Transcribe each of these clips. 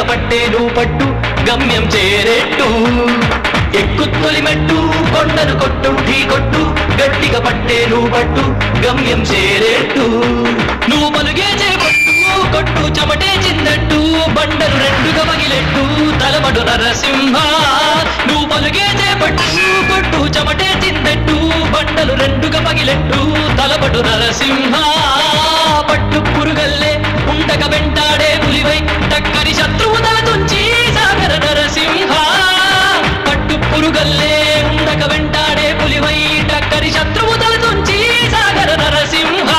పట్టేను పట్టు గమ్యం చేరేట్టు ఎక్కుత్తొలి మెట్టు కొండను కొట్టు ఢీ కొట్టు గట్టిగా పట్టేను పట్టు గమ్యం చేరేట్టు నువ్వు పలుగే చేపట్టు కొట్టు చెమటే చిందట్టు బండలు రెండుగా పగిలెట్టు తలబడు నరసింహ నువ్వు పలుగే చేపట్టు కొట్టు చెమటే చిందట్టు బండలు రెండుగా పగిలెట్టు తలబడు నరసింహ పట్టు పురుగల్లే ఉండక వెంటాడే పులివై టక్కరి శత్రువు తల తుంచి సాగర నరసింహ పట్టు పురుగల్లే ఉండక వెంటాడే పులివై టక్కరి శత్రువు తల తుంచి సాగర నరసింహ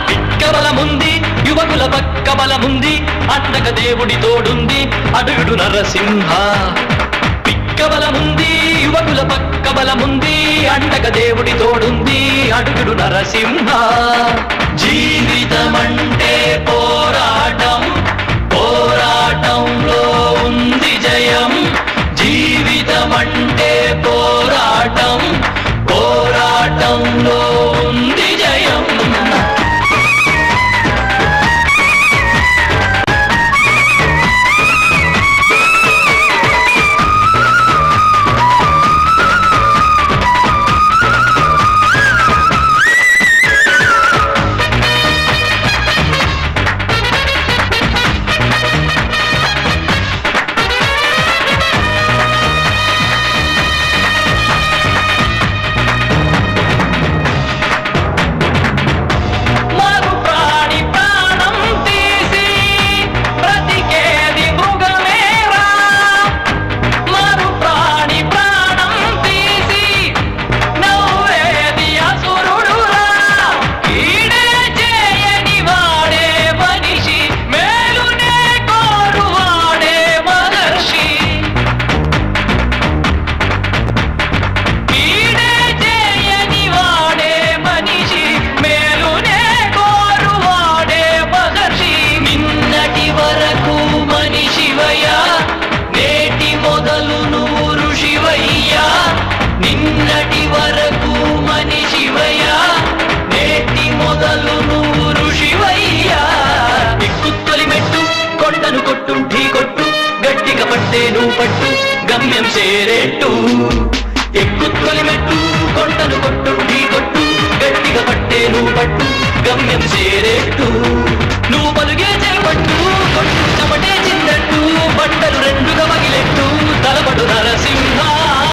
పిక్కబలముంది యువకుల పక్క బలముంది అండక దేవుడి తోడుంది అడుగుడు నరసింహ పిక్కబలముంది యువకుల పక్క బలముంది అండక దేవుడి తోడుంది అడుగుడు నరసింహ జీవితమంటే పోరాటం పోరాటంలో ఉంది జయం జీవితమంటే పోరాటం పోరాటంలో ఉంది జయం పట్టు గమ్యం చేరేట్టు ఎక్కుత్తొలి మెట్టు కొండను కొట్టు ఢీ కొట్టు గట్టిగా పట్టేను పట్టు గమ్యం చేరేట్టు నువ్వు పలుగే చేపట్టు కొట్టు చెమటే చిందట్టు బండలు రెండుగా పగిలెట్టు తలబడు నరసింహ